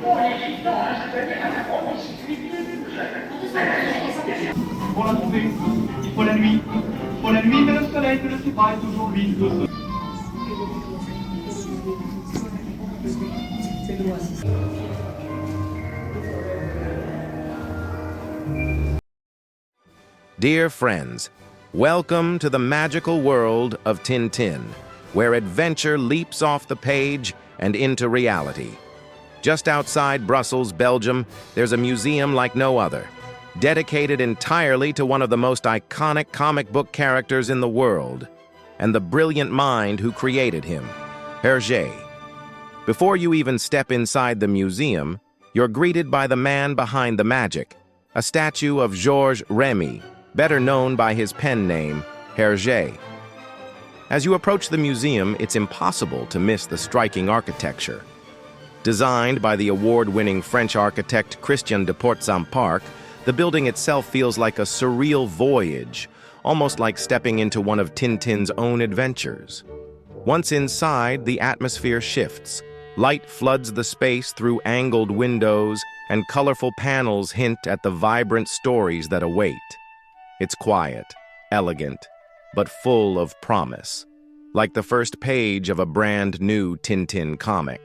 Pour la trouver, il faut la nuit. Il faut la nuit, mais le soleil ne le sait pas, et toujours lui le sait. Dear friends, welcome to the magical world of Tintin, where adventure leaps off the page and into reality. Just outside Brussels, Belgium, there's a museum like no other, dedicated entirely to one of the most iconic comic book characters in the world, and the brilliant mind who created him, Hergé. Before you even step inside the museum, you're greeted by the man behind the magic, a statue of Georges Remi, better known by his pen name, Hergé. As you approach the museum, it's impossible to miss the striking architecture. Designed by the award-winning French architect Christian de Portzamparc, the building itself feels like a surreal voyage, almost like stepping into one of Tintin's own adventures. Once inside, the atmosphere shifts. Light floods the space through angled windows, and colorful panels hint at the vibrant stories that await. It's quiet, elegant, but full of promise, like the first page of a brand new Tintin comic.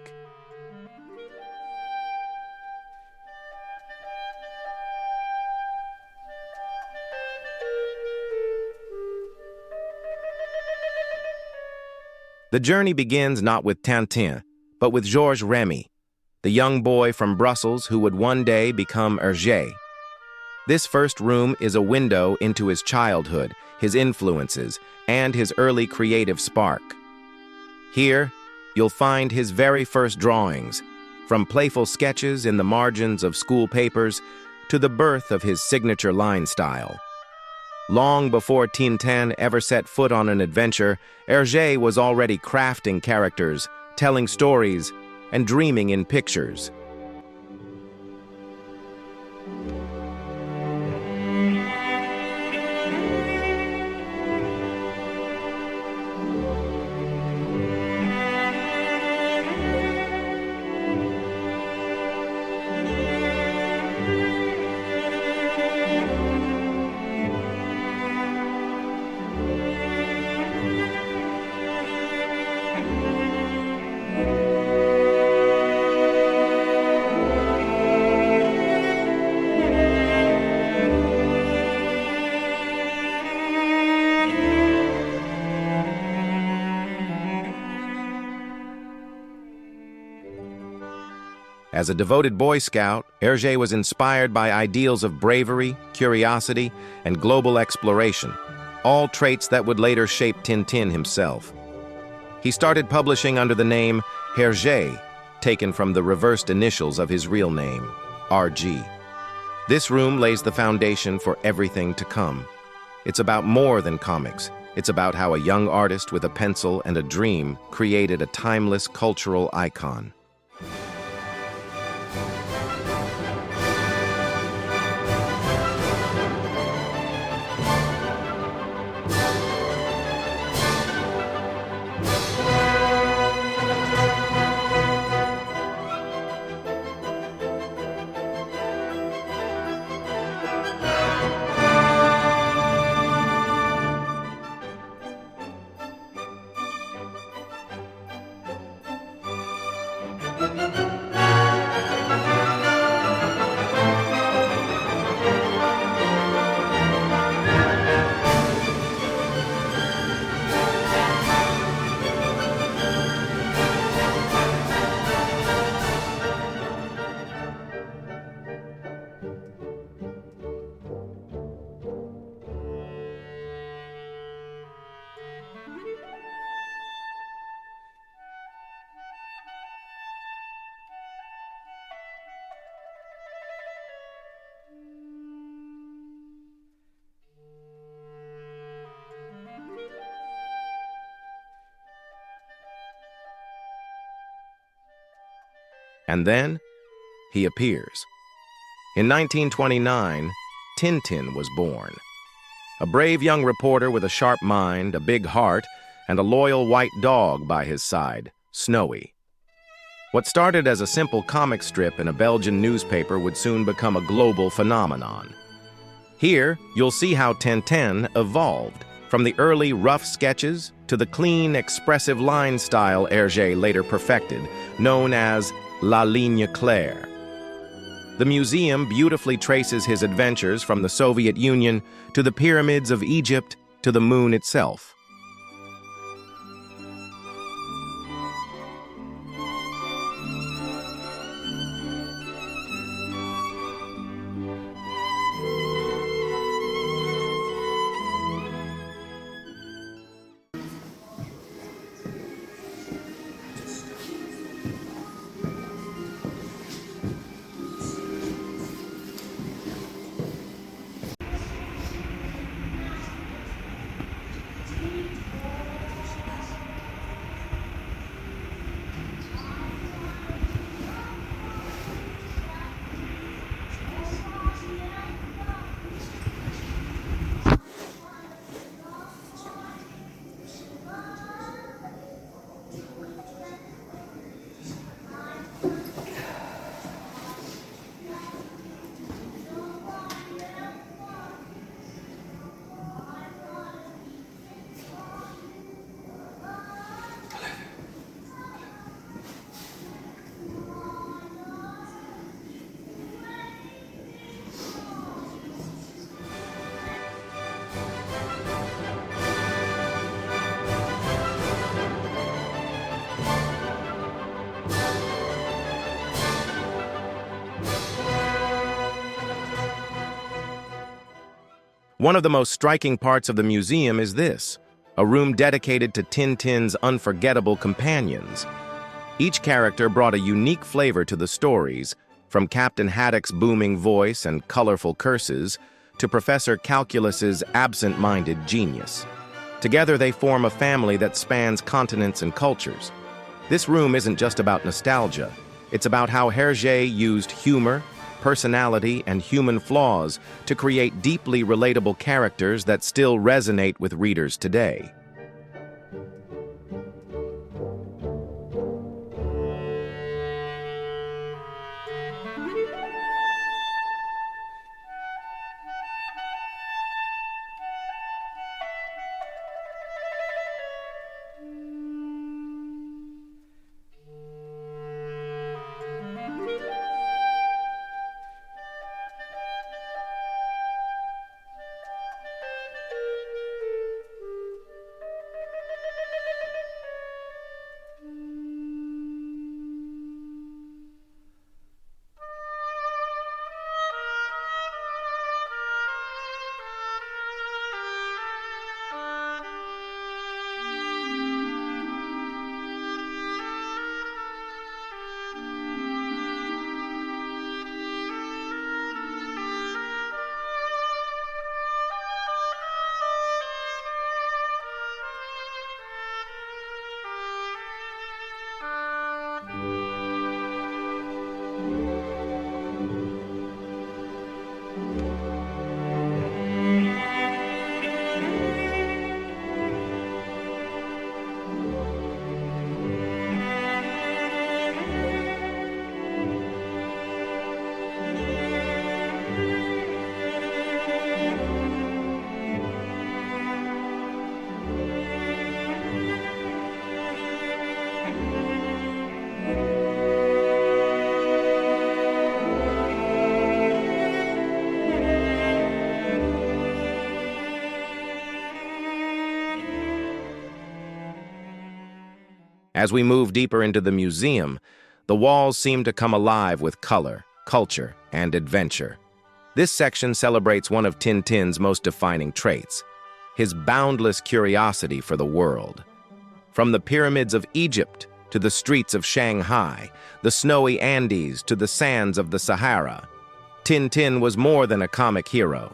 The journey begins not with Tintin, but with Georges Remi, the young boy from Brussels who would one day become Hergé. This first room is a window into his childhood, his influences, and his early creative spark. Here, you'll find his very first drawings, from playful sketches in the margins of school papers to the birth of his signature line style. Long before Tintin ever set foot on an adventure, Hergé was already crafting characters, telling stories, and dreaming in pictures. As a devoted Boy Scout, Hergé was inspired by ideals of bravery, curiosity, and global exploration, all traits that would later shape Tintin himself. He started publishing under the name Hergé, taken from the reversed initials of his real name, RG. This room lays the foundation for everything to come. It's about more than comics. It's about how a young artist with a pencil and a dream created a timeless cultural icon. And then, he appears. In 1929, Tintin was born. A brave young reporter with a sharp mind, a big heart, and a loyal white dog by his side, Snowy. What started as a simple comic strip in a Belgian newspaper would soon become a global phenomenon. Here, you'll see how Tintin evolved, from the early rough sketches to the clean, expressive line style Hergé later perfected, known as La Ligne Claire. The museum beautifully traces his adventures from the Soviet Union to the pyramids of Egypt to the moon itself. One of the most striking parts of the museum is this, a room dedicated to Tintin's unforgettable companions. Each character brought a unique flavor to the stories, from Captain Haddock's booming voice and colorful curses to Professor Calculus's absent-minded genius. Together they form a family that spans continents and cultures. This room isn't just about nostalgia. It's about how Hergé used humor, personality, and human flaws to create deeply relatable characters that still resonate with readers today. As we move deeper into the museum, the walls seem to come alive with color, culture, and adventure. This section celebrates one of Tintin's most defining traits, his boundless curiosity for the world. From the pyramids of Egypt to the streets of Shanghai, the snowy Andes to the sands of the Sahara, Tintin was more than a comic hero.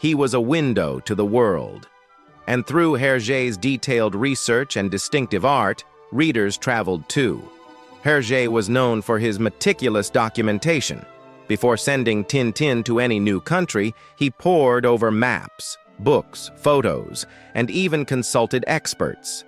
He was a window to the world. And through Hergé's detailed research and distinctive art, readers traveled too. Hergé was known for his meticulous documentation. Before sending Tintin to any new country, he pored over maps, books, photos, and even consulted experts.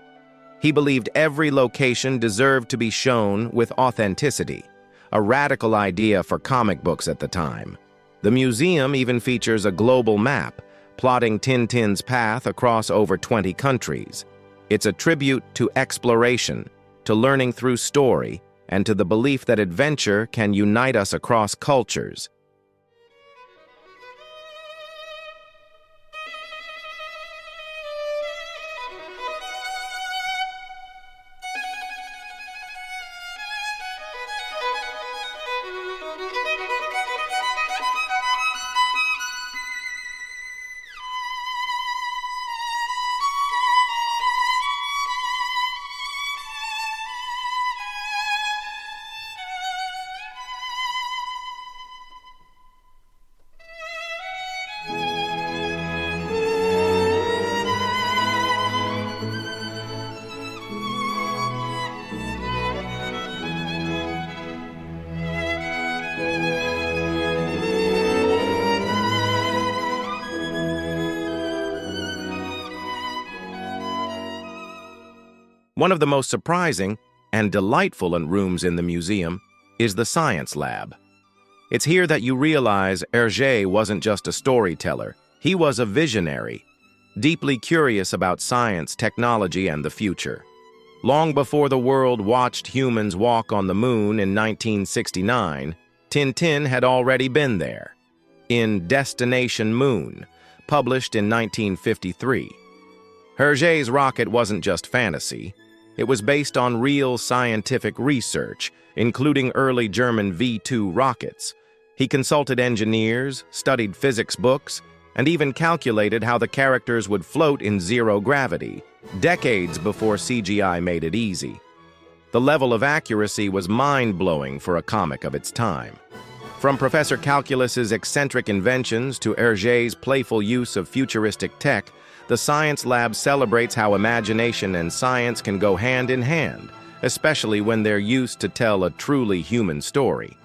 He believed every location deserved to be shown with authenticity, a radical idea for comic books at the time. The museum even features a global map, plotting Tintin's path across over 20 countries. It's a tribute to exploration, to learning through story, and to the belief that adventure can unite us across cultures. One of the most surprising and delightful rooms in the museum is the science lab. It's here that you realize Hergé wasn't just a storyteller, he was a visionary, deeply curious about science, technology, and the future. Long before the world watched humans walk on the moon in 1969, Tintin had already been there, in Destination Moon, published in 1953. Hergé's rocket wasn't just fantasy. It was based on real scientific research, including early German V-2 rockets. He consulted engineers, studied physics books, and even calculated how the characters would float in zero gravity, decades before CGI made it easy. The level of accuracy was mind-blowing for a comic of its time. From Professor Calculus's eccentric inventions to Hergé's playful use of futuristic tech, the science lab celebrates how imagination and science can go hand in hand, especially when they're used to tell a truly human story.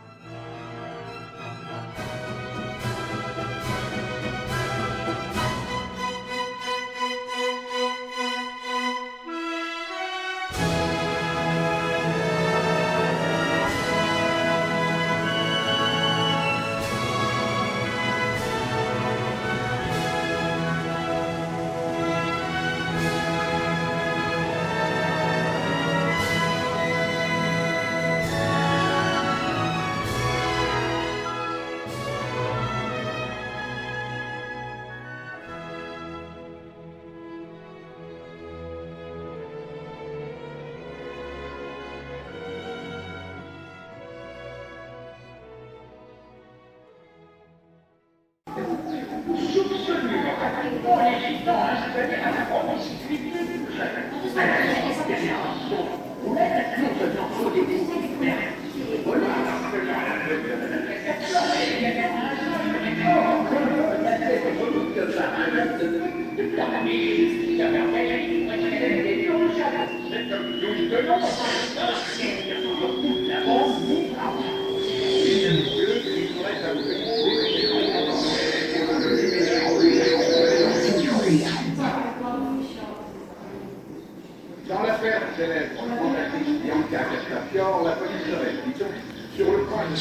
Dans l'affaire célèbre fondatrice Bianca Castafiore, la police serait plutôt sur le point de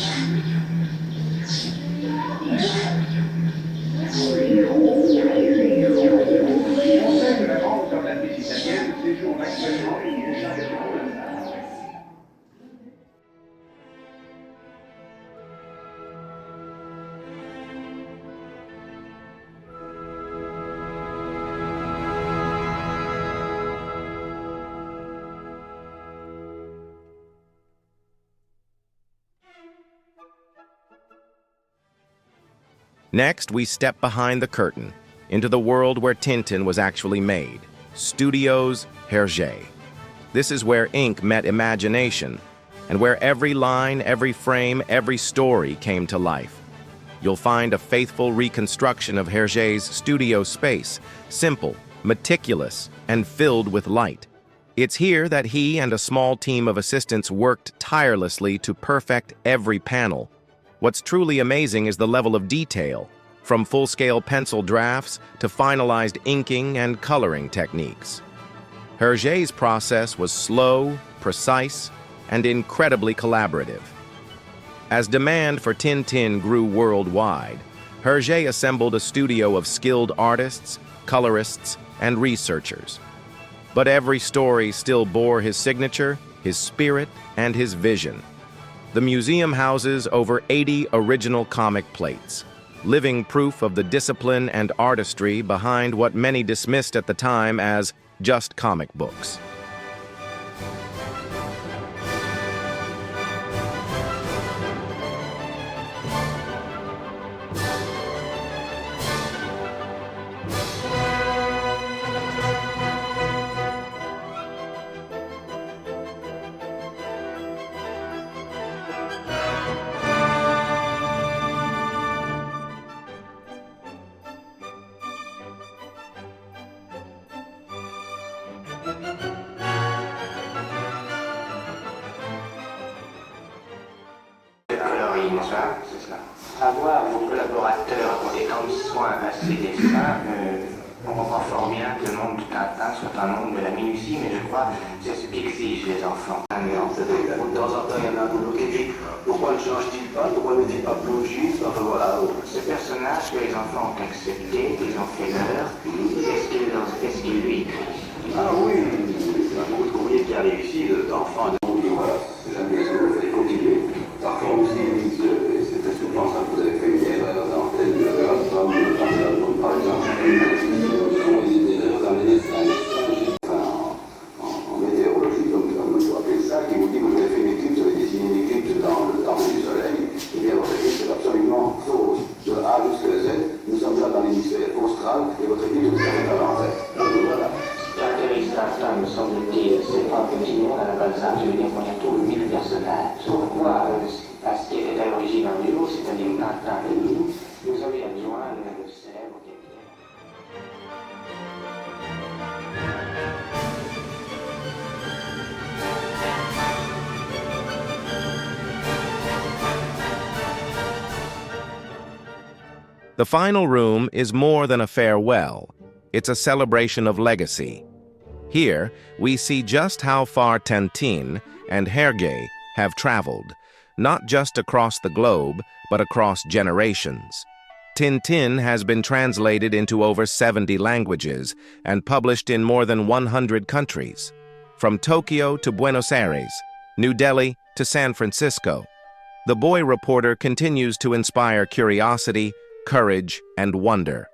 Conseil de la grande cantatrice italienne séjourne actuellement au château de Louvain. Next, we step behind the curtain, into the world where Tintin was actually made, Studios Hergé. This is where ink met imagination, and where every line, every frame, every story came to life. You'll find a faithful reconstruction of Hergé's studio space, simple, meticulous, and filled with light. It's here that he and a small team of assistants worked tirelessly to perfect every panel. What's truly amazing is the level of detail, from full-scale pencil drafts to finalized inking and coloring techniques. Hergé's process was slow, precise, and incredibly collaborative. As demand for Tintin grew worldwide, Hergé assembled a studio of skilled artists, colorists, and researchers. But every story still bore his signature, his spirit, and his vision. The museum houses over 80 original comic plates, living proof of the discipline and artistry behind what many dismissed at the time as just comic books. N'est-ce pas? C'est cela. Avoir vos collaborateurs et comme soin à ces dessins, on comprend fort bien que le monde du Tintin soit un monde de la minutie, mais je crois que c'est ce qu'exigent les enfants. De temps en temps, il y en a un boulot qui dit pourquoi ne change-t-il pas, pourquoi ne dit pas plongiste, enfin voilà. Ce personnage que les enfants ont accepté, qu'ils ont fait leur, est-ce qu'il lui écrit? Ah oui, il y a beaucoup de courriers qui arrivent ici, d'enfants, voilà, c'est jamais ça, il faut continuer. Parfois aussi, c'était souvent ça, vous avez fait une erreur dans tel album, par exemple, des erreurs dans les dessins, en météorologie, comme on appelle ça, qui vous dit que vous avez fait une éclipse, vous avez dessiné une éclipse dans le temps du soleil, et bien votre éclipse est absolument fausse. De A jusqu'à Z, nous sommes là dans l'hémisphère austral, et votre éclipse est à l'envers. Donc voilà. Tintin, me semble-t-il, c'est pas un petit monde à la Balzac, je veux dire qu'on y retrouve 1000 personnages. Pourquoi à ce qui était à l'origine un duo, c'est-à-dire Tintin et nous avez adjoint le célèbre capitaine. The final room is more than a farewell. It's a celebration of legacy. Here, we see just how far Tintin and Hergé have traveled, not just across the globe, but across generations. Tintin has been translated into over 70 languages and published in more than 100 countries, from Tokyo to Buenos Aires, New Delhi to San Francisco. The boy reporter continues to inspire curiosity, courage, and wonder.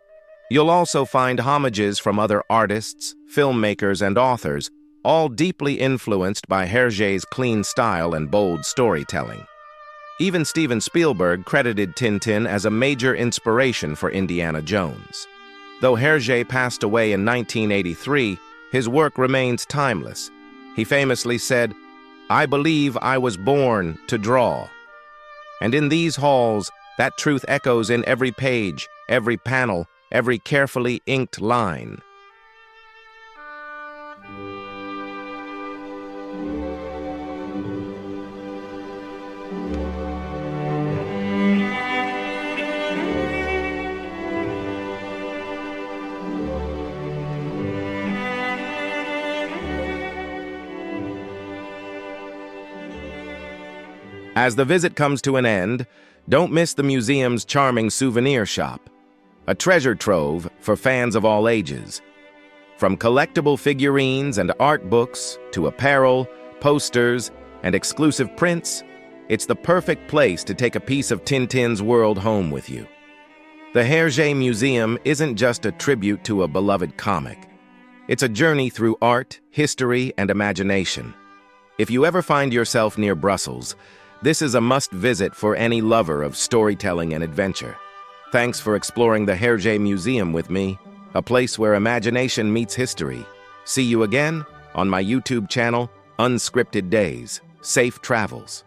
You'll also find homages from other artists, filmmakers, and authors, all deeply influenced by Hergé's clean style and bold storytelling. Even Steven Spielberg credited Tintin as a major inspiration for Indiana Jones. Though Hergé passed away in 1983, his work remains timeless. He famously said, "I believe I was born to draw." And in these halls, that truth echoes in every page, every panel, every carefully inked line. As the visit comes to an end, don't miss the museum's charming Souvenir Shop, a treasure trove for fans of all ages. From collectible figurines and art books to apparel, posters, and exclusive prints, it's the perfect place to take a piece of Tintin's world home with you. The Hergé Museum isn't just a tribute to a beloved comic. It's a journey through art, history, and imagination. If you ever find yourself near Brussels, this is a must-visit for any lover of storytelling and adventure. Thanks for exploring the Hergé Museum with me, a place where imagination meets history. See you again on my YouTube channel, Unscripted Days. Safe travels.